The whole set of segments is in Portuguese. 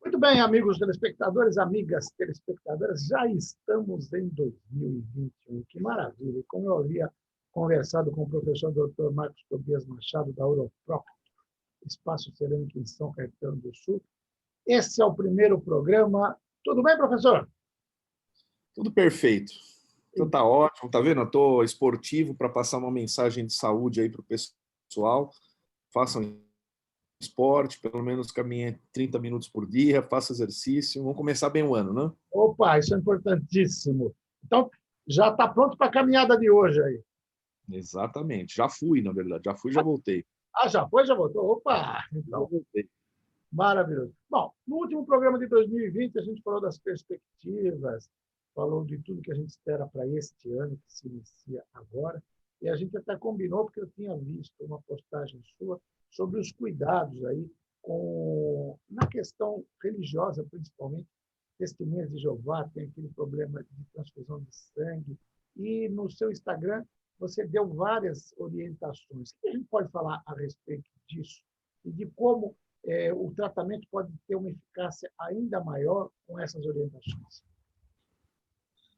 Muito bem, amigos telespectadores, amigas telespectadoras, já estamos em 2021. Que maravilha! E como eu havia conversado com o professor Dr. Marcos Tobias Machado, da Europrop, Espaço Cerâmico em São Caetano do Sul, esse é o primeiro programa. Tudo bem, professor? Tudo perfeito. Então tá ótimo, tá vendo? Eu estou esportivo para passar uma mensagem de saúde aí para o pessoal. Façam esporte, pelo menos caminhe 30 minutos por dia, faça exercício. Vamos começar bem o ano, né? Opa, isso é importantíssimo. Então, já está pronto para a caminhada de hoje aí. Exatamente. Já fui, na verdade. Já fui, já voltei. Ah, já foi, já voltou? Opa! Já Então, voltei. maravilhoso. Bom, no último programa de 2020, a gente falou das perspectivas, falou de tudo que a gente espera para este ano, que se inicia agora, e a gente até combinou, porque eu tinha visto uma postagem sua sobre os cuidados aí na questão religiosa, principalmente. Testemunhas de Jeová tem aquele problema de transfusão de sangue, e no seu Instagram você deu várias orientações. O que a gente pode falar a respeito disso e de como o tratamento pode ter uma eficácia ainda maior com essas orientações?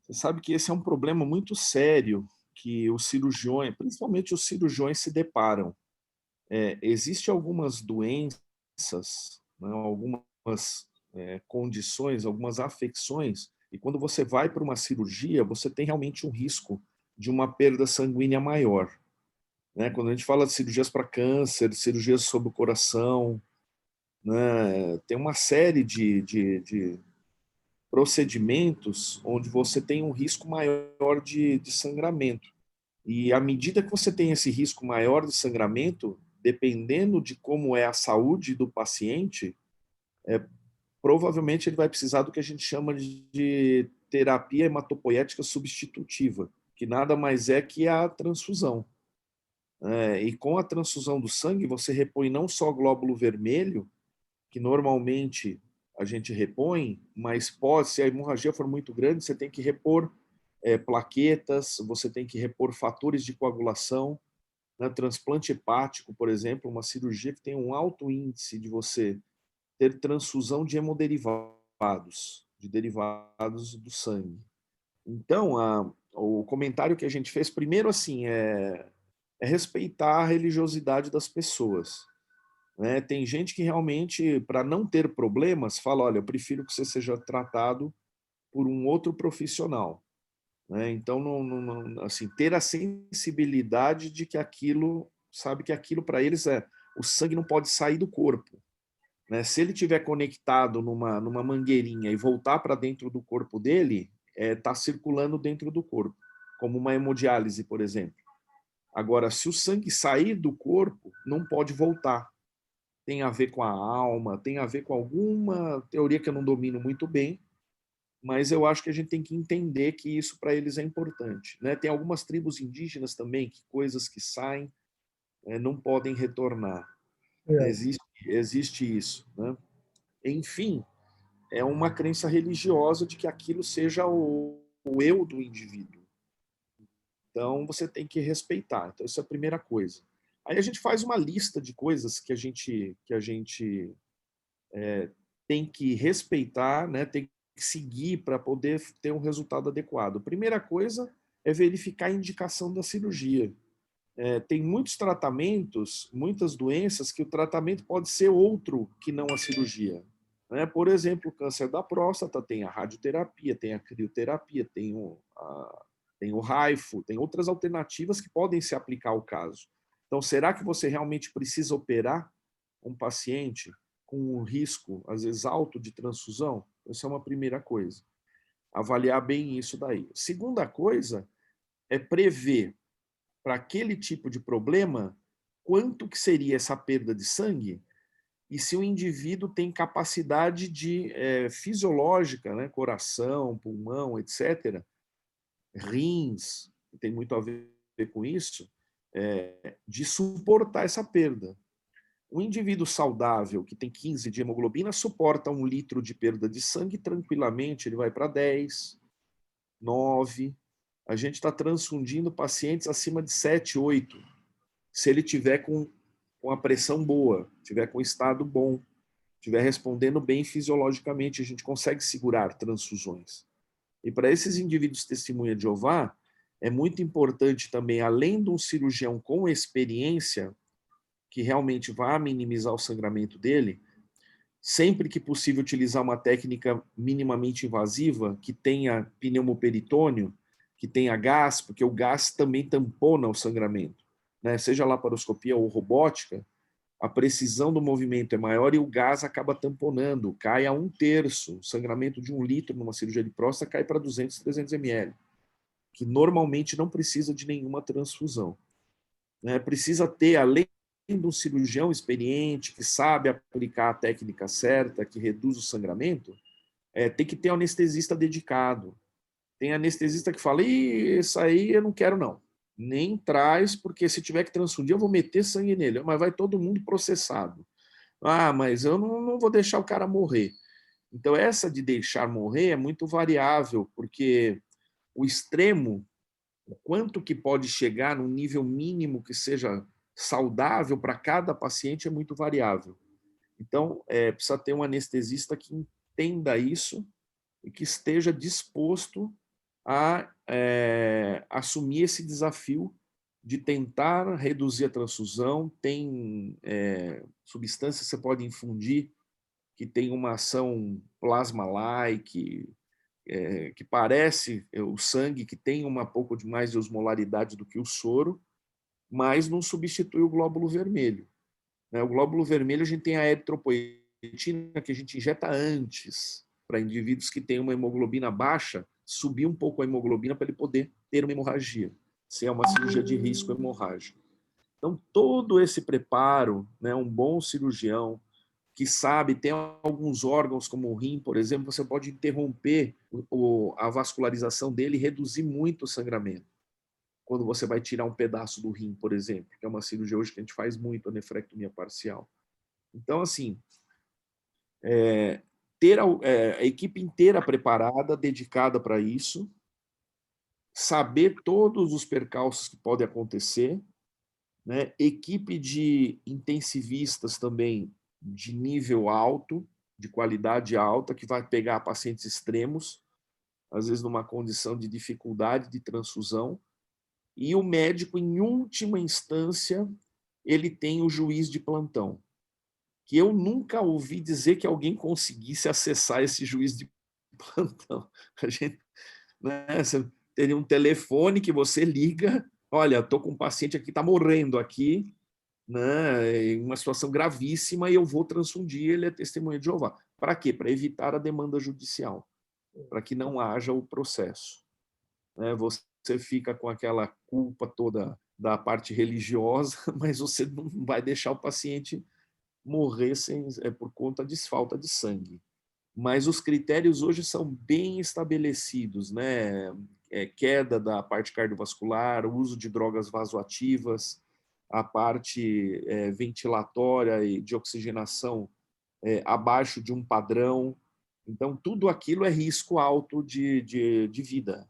Você sabe que esse é um problema muito sério que os cirurgiões, principalmente os cirurgiões, se deparam. Existem algumas doenças, né, algumas condições, algumas afecções, e quando você vai para uma cirurgia, você tem realmente um risco de uma perda sanguínea maior. Né? Quando a gente fala de cirurgias para câncer, cirurgias sobre o coração, né, tem uma série de procedimentos onde você tem um risco maior de sangramento. E à medida que você tem esse risco maior de sangramento, dependendo de como é a saúde do paciente, provavelmente ele vai precisar do que a gente chama de terapia hematopoética substitutiva, que nada mais é que a transfusão. E com a transfusão do sangue, você repõe não só glóbulo vermelho, que normalmente a gente repõe, mas pode, se a hemorragia for muito grande, você tem que repor plaquetas, você tem que repor fatores de coagulação, né? Transplante hepático, por exemplo, uma cirurgia que tem um alto índice de você ter transfusão de hemoderivados, de derivados do sangue. Então, o comentário que a gente fez, primeiro, assim, é respeitar a religiosidade das pessoas. Né? Tem gente que realmente, para não ter problemas, fala, olha, eu prefiro que você seja tratado por um outro profissional. Né? Então, assim, ter a sensibilidade de que aquilo, sabe que aquilo para eles o sangue não pode sair do corpo. Né? Se ele estiver conectado numa mangueirinha e voltar para dentro do corpo dele, está circulando dentro do corpo, como uma hemodiálise, por exemplo. Agora, se o sangue sair do corpo, não pode voltar. Tem a ver com a alma, tem a ver com alguma teoria que eu não domino muito bem, mas eu acho que a gente tem que entender que isso para eles é importante. Né? Tem algumas tribos indígenas também que coisas que saem não podem retornar. Existe isso. Né? Enfim, é uma crença religiosa de que aquilo seja o eu do indivíduo. Então, você tem que respeitar. Então, isso é a primeira coisa. Aí a gente faz uma lista de coisas que a gente tem que respeitar, né? Tem que seguir para poder ter um resultado adequado. A primeira coisa é verificar a indicação da cirurgia. Tem muitos tratamentos, muitas doenças que o tratamento pode ser outro que não a cirurgia. Né? Por exemplo, o câncer da próstata tem a radioterapia, tem a crioterapia, tem o raifo, tem outras alternativas que podem se aplicar ao caso. Então, será que você realmente precisa operar um paciente com um risco, às vezes, alto de transfusão? Essa é uma primeira coisa. Avaliar bem isso daí. Segunda coisa é prever para aquele tipo de problema quanto que seria essa perda de sangue e se o indivíduo tem capacidade fisiológica, né, coração, pulmão, etc., rins, tem muito a ver com isso, de suportar essa perda. Um indivíduo saudável que tem 15 de hemoglobina suporta 1 litro de perda de sangue tranquilamente, ele vai para 10, 9. A gente está transfundindo pacientes acima de 7, 8. Se ele tiver com a pressão boa, tiver com estado bom. estiver respondendo bem fisiologicamente, a gente consegue segurar transfusões. E para esses indivíduos testemunha de Jeová, é muito importante também, além de um cirurgião com experiência, que realmente vai minimizar o sangramento dele, sempre que possível utilizar uma técnica minimamente invasiva, que tenha pneumoperitônio, que tenha gás, porque o gás também tampona o sangramento, né? Seja laparoscopia ou robótica, a precisão do movimento é maior e o gás acaba tamponando, cai a 1/3. O sangramento de 1 litro numa cirurgia de próstata cai para 200, 300 ml, que normalmente não precisa de nenhuma transfusão, né? Precisa ter, além de um cirurgião experiente, que sabe aplicar a técnica certa, que reduz o sangramento, tem que ter um anestesista dedicado. Tem anestesista que fala, isso aí eu não quero não. Nem traz, porque se tiver que transfundir, eu vou meter sangue nele. Mas vai todo mundo processado. Ah, mas eu não vou deixar o cara morrer. Então, essa de deixar morrer é muito variável, porque o extremo, o quanto que pode chegar no nível mínimo que seja saudável para cada paciente é muito variável. Então, precisa ter um anestesista que entenda isso e que esteja disposto a assumir esse desafio de tentar reduzir a transfusão. Tem substâncias que você pode infundir que tem uma ação plasma-like, que parece o sangue, que tem uma pouco de mais de osmolaridade do que o soro, mas não substitui o glóbulo vermelho, né? O glóbulo vermelho, a gente tem a eritropoetina, que a gente injeta antes, para indivíduos que têm uma hemoglobina baixa, subir um pouco a hemoglobina para ele poder ter uma hemorragia, se é uma cirurgia de risco hemorrágico. Então, todo esse preparo, né, um bom cirurgião que sabe, tem alguns órgãos, como o rim, por exemplo, você pode interromper a vascularização dele e reduzir muito o sangramento. Quando você vai tirar um pedaço do rim, por exemplo, que é uma cirurgia hoje que a gente faz muito, a nefrectomia parcial. Então, assim, ter a equipe inteira preparada, dedicada para isso, saber todos os percalços que podem acontecer, né? Equipe de intensivistas também de nível alto, de qualidade alta, que vai pegar pacientes extremos, às vezes numa condição de dificuldade de transfusão, e o médico, em última instância, ele tem o juiz de plantão, que eu nunca ouvi dizer que alguém conseguisse acessar esse juiz de plantão. A gente, né, você teria um telefone que você liga, olha, estou com um paciente aqui, está morrendo aqui, né, em uma situação gravíssima, e eu vou transfundir, ele é testemunha de Jeová. Para quê? Para evitar a demanda judicial, para que não haja o processo, né? Você fica com aquela culpa toda da parte religiosa, mas você não vai deixar o paciente morrer por conta de falta de sangue. Mas os critérios hoje são bem estabelecidos, né? Queda da parte cardiovascular, o uso de drogas vasoativas, a parte ventilatória e de oxigenação abaixo de um padrão. Então, tudo aquilo é risco alto de vida,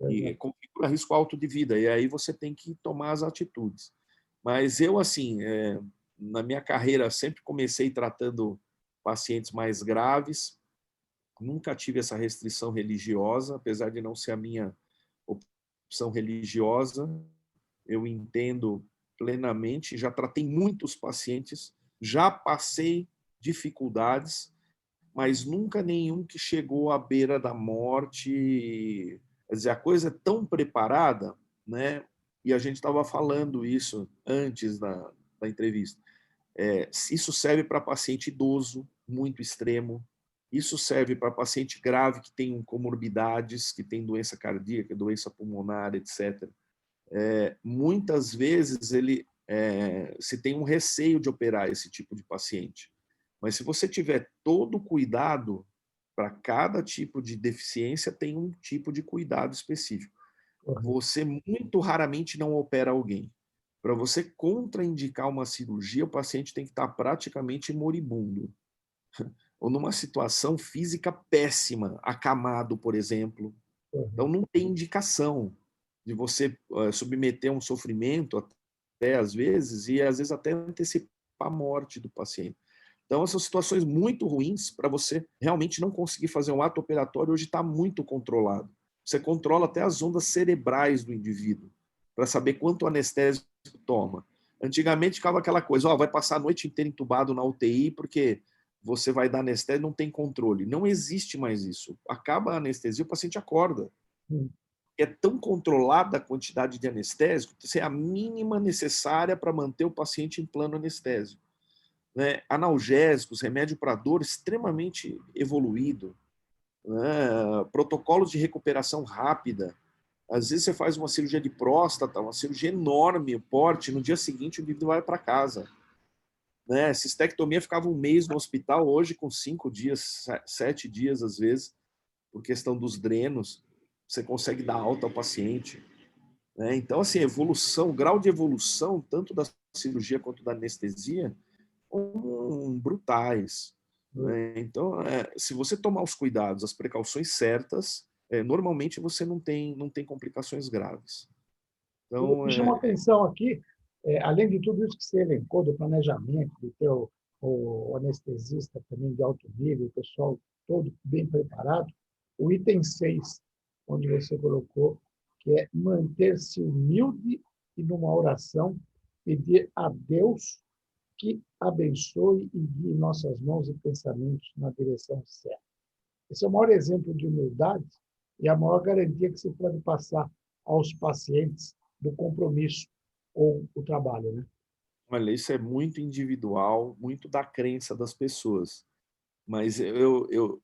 e configura risco alto de vida, e aí você tem que tomar as atitudes. Mas eu, assim, na minha carreira, sempre comecei tratando pacientes mais graves, nunca tive essa restrição religiosa, apesar de não ser a minha opção religiosa, eu entendo plenamente, já tratei muitos pacientes, já passei dificuldades, mas nunca nenhum que chegou à beira da morte. Quer dizer, a coisa é tão preparada, né? E a gente estava falando isso antes da entrevista. Isso serve para paciente idoso, muito extremo. Isso serve para paciente grave que tem comorbidades, que tem doença cardíaca, doença pulmonar, etc. Muitas vezes se tem um receio de operar esse tipo de paciente. Mas se você tiver todo o cuidado, para cada tipo de deficiência tem um tipo de cuidado específico. Você muito raramente não opera alguém. Para você contraindicar uma cirurgia, o paciente tem que estar praticamente moribundo, ou numa situação física péssima, acamado, por exemplo. Então, não tem indicação de você submeter a um sofrimento, até às vezes, e às vezes até antecipar a morte do paciente. Então, são situações muito ruins para você realmente não conseguir fazer um ato operatório. Hoje está muito controlado. Você controla até as ondas cerebrais do indivíduo para saber quanto anestésico toma. Antigamente ficava aquela coisa, vai passar a noite inteira entubado na UTI porque você vai dar anestesia, não tem controle. Não existe mais isso. Acaba a anestesia, o paciente acorda. É tão controlada a quantidade de anestésico, que é a mínima necessária para manter o paciente em plano anestésico. Né? Analgésicos, remédio para dor extremamente evoluído, né? Protocolos de recuperação rápida. Às vezes você faz uma cirurgia de próstata, uma cirurgia enorme, porte, no dia seguinte o indivíduo vai para casa. Né? Cistectomia ficava um mês no hospital, hoje com 5 dias, 7 dias às vezes, por questão dos drenos, você consegue dar alta ao paciente. Né? Então, assim, evolução, o grau de evolução, tanto da cirurgia quanto da anestesia, brutais. Né? Então, se você tomar os cuidados, as precauções certas, normalmente você não tem complicações graves. Então, Me chamou a atenção aqui, além de tudo isso que você elencou, do planejamento, de ter o anestesista também de alto nível, o pessoal todo bem preparado, o item 6, onde você colocou, que é manter-se humilde e, numa oração, pedir a Deus que abençoe e guie nossas mãos e pensamentos na direção certa. Esse é o maior exemplo de humildade e a maior garantia que se pode passar aos pacientes do compromisso com o trabalho, né? olha, isso é muito individual, muito da crença das pessoas. Mas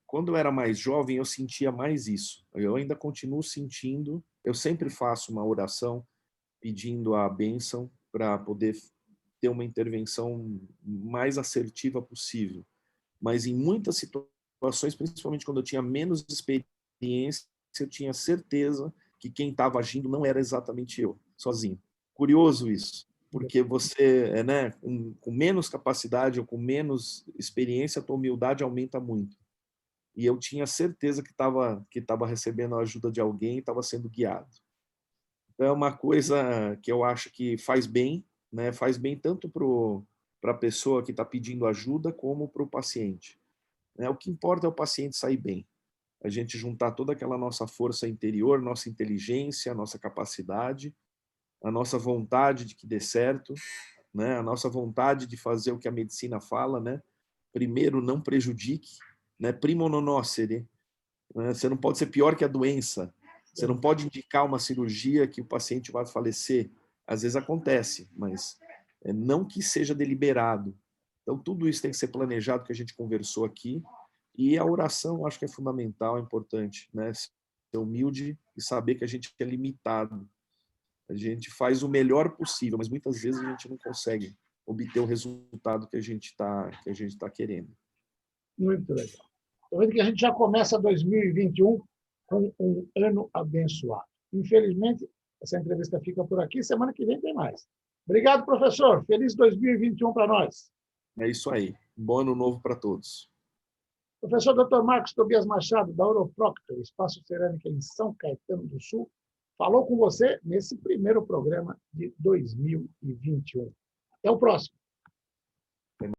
quando eu era mais jovem, eu sentia mais isso. Eu ainda continuo sentindo. Eu sempre faço uma oração pedindo a bênção para poder ter uma intervenção mais assertiva possível. Mas em muitas situações, principalmente quando eu tinha menos experiência, eu tinha certeza que quem estava agindo não era exatamente eu, sozinho. Curioso isso, porque você, né, com menos capacidade ou com menos experiência, a tua humildade aumenta muito. E eu tinha certeza que estava recebendo a ajuda de alguém e estava sendo guiado. Então, é uma coisa que eu acho que faz bem, né? Faz bem tanto para a pessoa que está pedindo ajuda como para o paciente. Né? O que importa é o paciente sair bem. A gente juntar toda aquela nossa força interior, nossa inteligência, nossa capacidade, a nossa vontade de que dê certo, né? A nossa vontade de fazer o que a medicina fala, né? Primeiro, não prejudique, né? Primo non nocere, né? Você não pode ser pior que a doença. Você não pode indicar uma cirurgia que o paciente vai falecer. Às vezes acontece, mas não que seja deliberado. Então, tudo isso tem que ser planejado, que a gente conversou aqui. E a oração, acho que é fundamental, é importante, né? Ser humilde e saber que a gente é limitado. A gente faz o melhor possível, mas muitas vezes a gente não consegue obter o resultado que a gente tá querendo. Muito legal. Estou vendo que a gente já começa 2021 com um ano abençoado. Infelizmente, essa entrevista fica por aqui. Semana que vem tem mais. Obrigado, professor. Feliz 2021 para nós. É isso aí. Um bom ano novo para todos. Professor Dr. Marcos Tobias Machado, da Oroproctor, Espaço Cerâmica em São Caetano do Sul, falou com você nesse primeiro programa de 2021. Até o próximo.